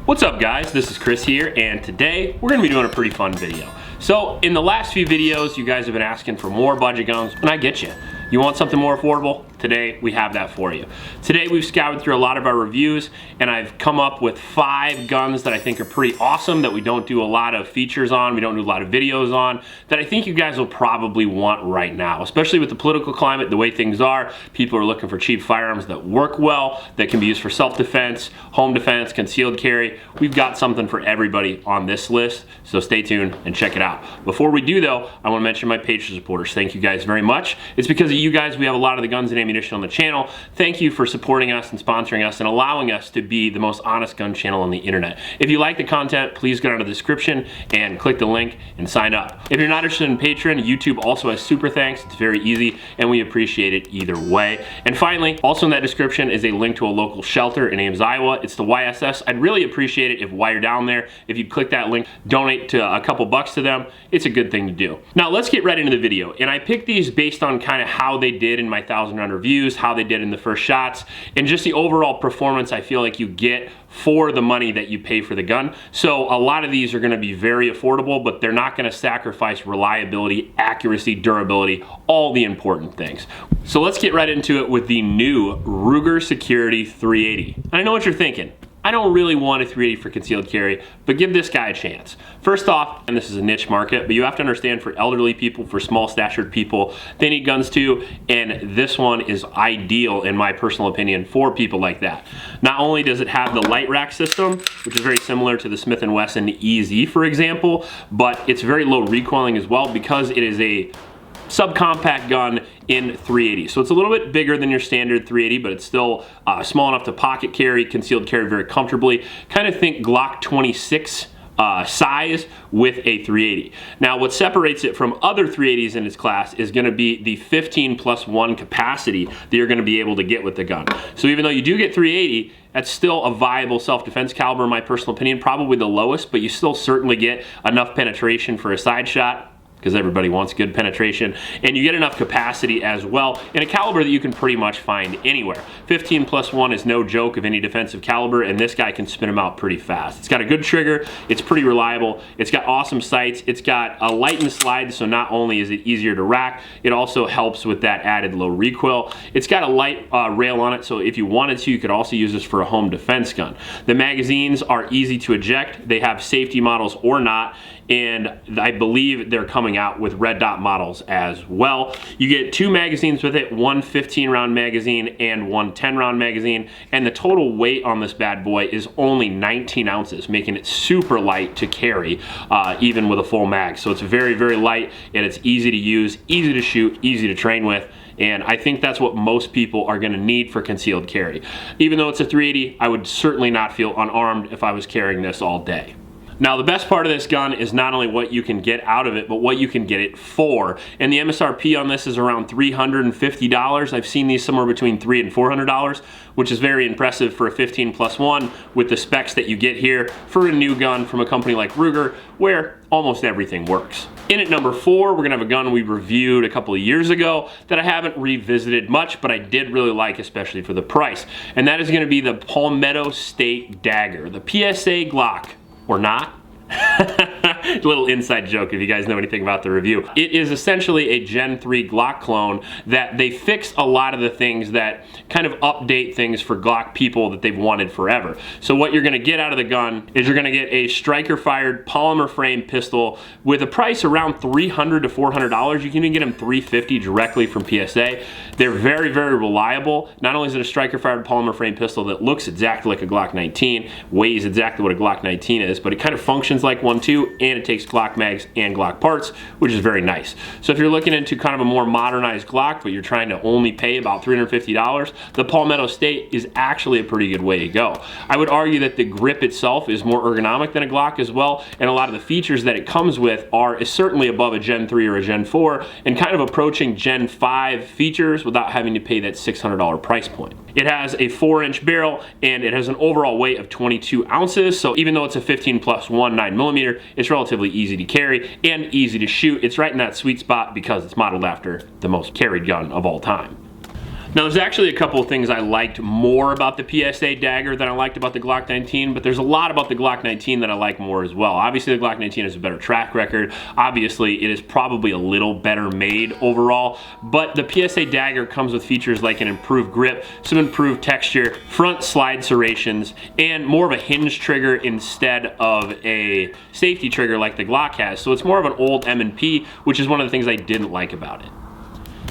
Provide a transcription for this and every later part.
What's up guys, this is Chris here, and today we're going to be doing a pretty fun video. So in the last few videos you guys have been asking for more budget guns, and I get you. You want something more affordable? Today we have that for you. Today we've scoured through a lot of our reviews and I've come up with 5 guns that I think are pretty awesome, that we don't do a lot of features on, we don't do a lot of videos on, that I think you guys will probably want right now. Especially with the political climate, the way things are, people are looking for cheap firearms that work well, that can be used for self-defense, home defense, concealed carry. We've got something for everybody on this list, so stay tuned and check it out. Before we do though, I want to mention my Patreon supporters. Thank you guys very much. It's because of you guys we have a lot of the guns and ammunition on the channel. Thank you for supporting us and sponsoring us and allowing us to be the most honest gun channel on the internet. If you like the content, please go down to the description and click the link and sign up. If you're not interested in Patreon, YouTube also has super thanks. It's very easy and we appreciate it either way. And finally, also in that description is a link to a local shelter in Ames, Iowa. It's the YSS. I'd really appreciate it if while you're down there, if you click that link, donate to a couple bucks to them. It's a good thing to do. Now let's get right into the video. And I picked these based on kind of how they did in my 1,000 round reviews, how they did in the first shots, and just the overall performance I feel like you get for the money that you pay for the gun. So a lot of these are going to be very affordable, but they're not going to sacrifice reliability, accuracy, durability, all the important things. So let's get right into it with the new Ruger Security 380. And I know what you're thinking. I don't really want a 380 for concealed carry, but give this guy a chance. First off, and this is a niche market, but you have to understand for elderly people, for small statured people, they need guns too, and this one is ideal, in my personal opinion, for people like that. Not only does it have the light rack system, which is very similar to the Smith & Wesson EZ, for example, but it's very low recoiling as well because it is a subcompact gun in 380. So it's a little bit bigger than your standard 380, but it's still small enough to pocket carry, concealed carry very comfortably. Kind of think Glock 26 size with a 380. Now what separates it from other 380s in its class is going to be the 15+1 capacity that you're going to be able to get with the gun. So even though you do get 380, that's still a viable self-defense caliber in my personal opinion, probably the lowest, but you still certainly get enough penetration for a side shot, because everybody wants good penetration, and you get enough capacity as well in a caliber that you can pretty much find anywhere. 15+1 is no joke of any defensive caliber, and this guy can spin them out pretty fast. It's got a good trigger, it's pretty reliable, it's got awesome sights, it's got a light and slide, so not only is it easier to rack, it also helps with that added low recoil. It's got a light rail on it, so if you wanted to, you could also use this for a home defense gun. The magazines are easy to eject, they have safety models or not, and I believe they're coming out with red dot models as well. You get 2 magazines with it, one 15-round magazine and one 10-round magazine, and the total weight on this bad boy is only 19 ounces, making it super light to carry, even with a full mag. So it's very, very light, and it's easy to use, easy to shoot, easy to train with. And I think that's what most people are going to need for concealed carry. Even though it's a 380, I would certainly not feel unarmed if I was carrying this all day. Now the best part of this gun is not only what you can get out of it, but what you can get it for. And the MSRP on this is around $350. I've seen these somewhere between $300 and $400, which is very impressive for a 15+1 with the specs that you get here for a new gun from a company like Ruger, where almost everything works. In at number 4, we're gonna have a gun we reviewed a couple of years ago that I haven't revisited much, but I did really like, especially for the price. And that is gonna be the Palmetto State Dagger, the PSA Glock. Or not. Little inside joke if you guys know anything about the review. It is essentially a Gen 3 Glock clone that they fix a lot of the things that kind of update things for Glock people that they've wanted forever. So what you're gonna get out of the gun is you're gonna get a striker fired polymer frame pistol with a price around $300 to $400. You can even get them $350 directly from PSA. They're very, very reliable. Not only is it a striker fired polymer frame pistol that looks exactly like a Glock 19, weighs exactly what a Glock 19 is, but it kind of functions like one too, and it takes Glock mags and Glock parts, which is very nice. So if you're looking into kind of a more modernized Glock, but you're trying to only pay about $350, the Palmetto State is actually a pretty good way to go. I would argue that the grip itself is more ergonomic than a Glock as well, and a lot of the features that it comes with is certainly above a Gen 3 or a Gen 4, and kind of approaching Gen 5 features without having to pay that $600 price point. It has a 4-inch barrel, and it has an overall weight of 22 ounces, so even though it's a 15+1 9mm, it's relatively easy to carry and easy to shoot. It's right in that sweet spot because it's modeled after the most carried gun of all time. Now there's actually a couple of things I liked more about the PSA Dagger than I liked about the Glock 19, but there's a lot about the Glock 19 that I like more as well. Obviously the Glock 19 has a better track record. Obviously it is probably a little better made overall, but the PSA Dagger comes with features like an improved grip, some improved texture, front slide serrations, and more of a hinge trigger instead of a safety trigger like the Glock has. So it's more of an old M&P, which is one of the things I didn't like about it.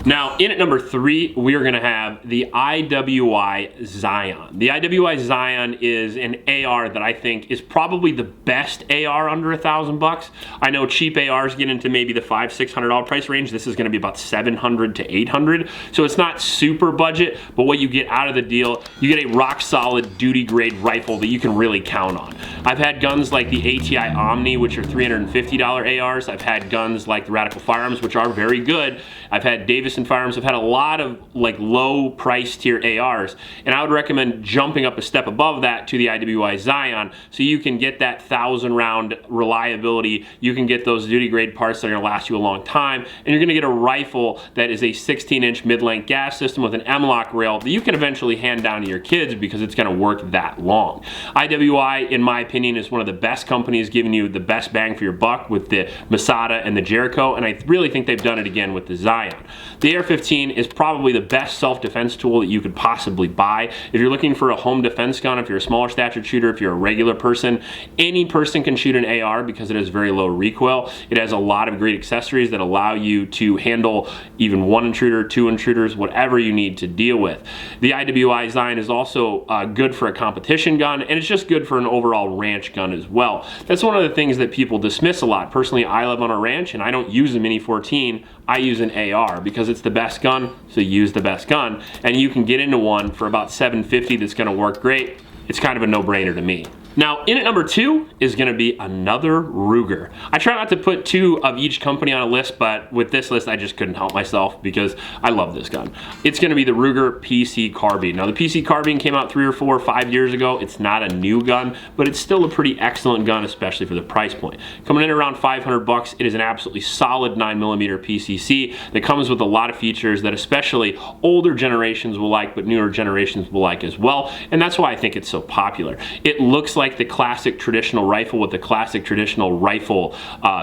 Now, in at number 3, we are gonna have the IWI Zion. The IWI Zion is an AR that I think is probably the best AR under $1,000. I know cheap ARs get into maybe the $500–600 price range. This is gonna be about $700 to $800. So it's not super budget, but what you get out of the deal, you get a rock solid duty grade rifle that you can really count on. I've had guns like the ATI Omni, which are $350 ARs. I've had guns like the Radical Firearms, which are very good. I've had Davison Firearms. I've had a lot of like low price tier ARs, and I would recommend jumping up a step above that to the IWI Zion so you can get that 1,000 round reliability. You can get those duty grade parts that are gonna last you a long time, and you're gonna get a rifle that is a 16-inch mid-length gas system with an M-LOK rail that you can eventually hand down to your kids because it's gonna work that long. IWI, in my opinion, is one of the best companies giving you the best bang for your buck with the Masada and the Jericho, and I really think they've done it again with the Zion. The AR-15 is probably the best self-defense tool that you could possibly buy. If you're looking for a home defense gun, if you're a smaller statured shooter, if you're a regular person, any person can shoot an AR because it has very low recoil. It has a lot of great accessories that allow you to handle even 1 intruder, 2 intruders, whatever you need to deal with. The IWI Zion is also good for a competition gun, and it's just good for an overall ranch gun as well. That's one of the things that people dismiss a lot. Personally, I live on a ranch and I don't use a Mini 14. I use an AR because it's the best gun, so use the best gun. And you can get into one for about $750 that's gonna work great. It's kind of a no-brainer to me. Now, in at number 2 is gonna be another Ruger. I try not to put 2 of each company on a list, but with this list, I just couldn't help myself because I love this gun. It's gonna be the Ruger PC Carbine. Now, the PC Carbine came out 3 or 4 or 5 years ago. It's not a new gun, but it's still a pretty excellent gun, especially for the price point. Coming in around $500, it is an absolutely solid 9mm PCC that comes with a lot of features that especially older generations will like, but newer generations will like as well, and that's why I think it's so popular. It looks like the classic traditional rifle with the classic traditional rifle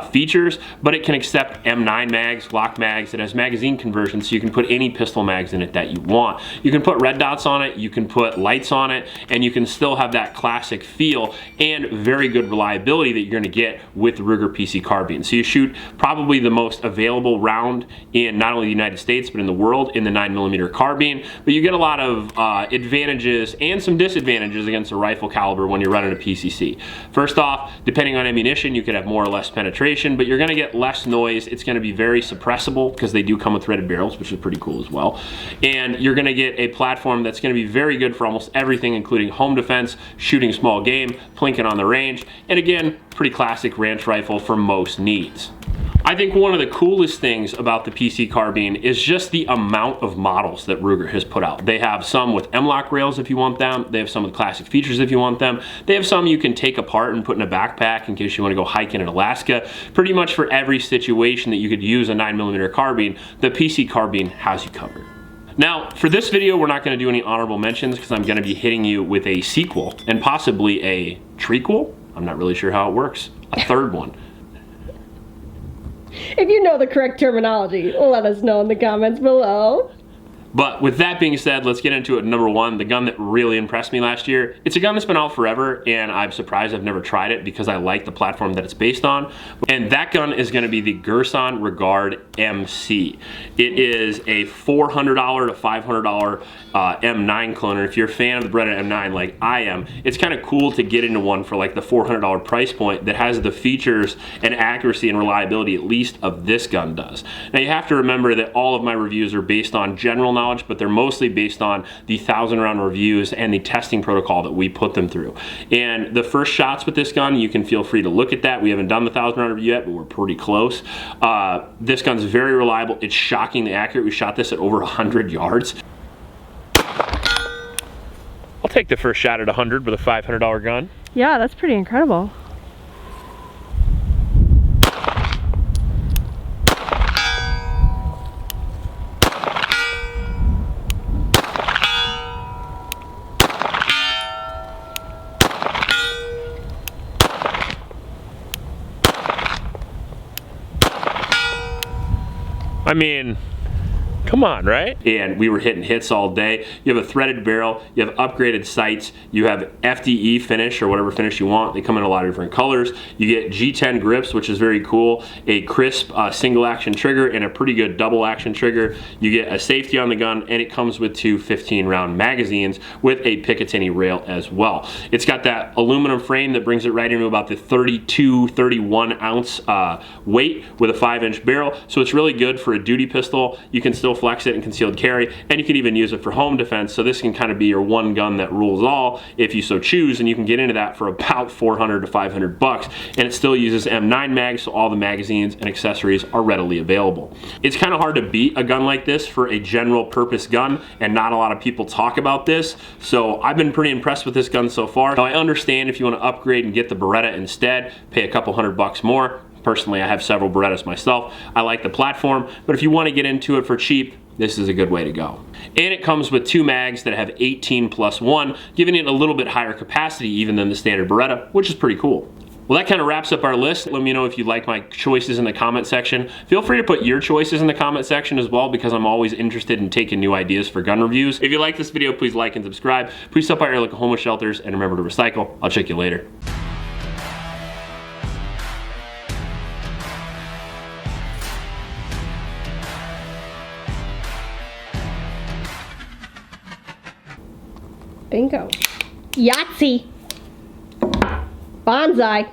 features, but it can accept M9 mags, Glock mags. It has magazine conversions, so you can put any pistol mags in it that you want. You can put red dots on it, you can put lights on it, and you can still have that classic feel and very good reliability that you're gonna get with the Ruger PC Carbine. So you shoot probably the most available round in not only the United States, but in the world in the 9mm carbine, but you get a lot of advantages and some disadvantages against a rifle caliber when you're running a PCC. First off, depending on ammunition, you could have more or less penetration, but you're gonna get less noise. It's gonna be very suppressible because they do come with threaded barrels, which is pretty cool as well. And you're gonna get a platform that's gonna be very good for almost everything, including home defense, shooting small game, plinking on the range, and again, pretty classic ranch rifle for most needs. I think one of the coolest things about the PC Carbine is just the amount of models that Ruger has put out. They have some with M-LOK rails if you want them. They have some with classic features if you want them. They have some you can take apart and put in a backpack in case you want to go hiking in Alaska. Pretty much for every situation that you could use a 9mm carbine, the PC Carbine has you covered. Now, for this video, we're not going to do any honorable mentions because I'm going to be hitting you with a sequel and possibly a trequel. I'm not really sure how it works. A third one. If you know the correct terminology, let us know in the comments below. But with that being said, let's get into it. Number 1, the gun that really impressed me last year. It's a gun that's been out forever, and I'm surprised I've never tried it because I like the platform that it's based on. And that gun is gonna be the Girsan Regard MC. It is a $400 to $500 M9 cloner. If you're a fan of the Beretta M9 like I am, it's kind of cool to get into one for like the $400 price point that has the features and accuracy and reliability at least of this gun does. Now you have to remember that all of my reviews are based on general knowledge, but they're mostly based on the 1,000 round reviews and the testing protocol that we put them through. And the first shots with this gun, you can feel free to look at that. We haven't done the 1,000 round review yet, but we're pretty close. This gun's very reliable. It's shockingly accurate. We shot this at over 100 yards. I'll take the first shot at 100 with a $500 gun. Yeah, that's pretty incredible. I mean, come on, right? And we were hitting hits all day. You have a threaded barrel, you have upgraded sights, you have FDE finish or whatever finish you want. They come in a lot of different colors. You get G10 grips, which is very cool, a crisp single action trigger and a pretty good double action trigger. You get a safety on the gun, and it comes with two 15-round magazines with a Picatinny rail as well. It's got that aluminum frame that brings it right into about the 32, 31 ounce weight with a 5-inch barrel. So it's really good for a duty pistol. You can still flex it in concealed carry, and you can even use it for home defense. So this can kind of be your one gun that rules all if you so choose, and you can get into that for about 400 to 500 bucks, and it still uses M9 mags, so all the magazines and accessories are readily available. It's kind of hard to beat a gun like this for a general purpose gun, and not a lot of people talk about this, so I've been pretty impressed with this gun so far. Now I understand if you want to upgrade and get the Beretta instead, pay a couple $100 more. Personally, I have several Berettas myself. I like the platform, but if you want to get into it for cheap, this is a good way to go. And it comes with two mags that have 18+1, giving it a little bit higher capacity even than the standard Beretta, which is pretty cool. Well, that kind of wraps up our list. Let me know if you like my choices in the comment section. Feel free to put your choices in the comment section as well, because I'm always interested in taking new ideas for gun reviews. If you like this video, please like and subscribe. Please stop by your local homeless shelters, and remember to recycle. I'll check you later. Bingo. Yahtzee. Bonsai.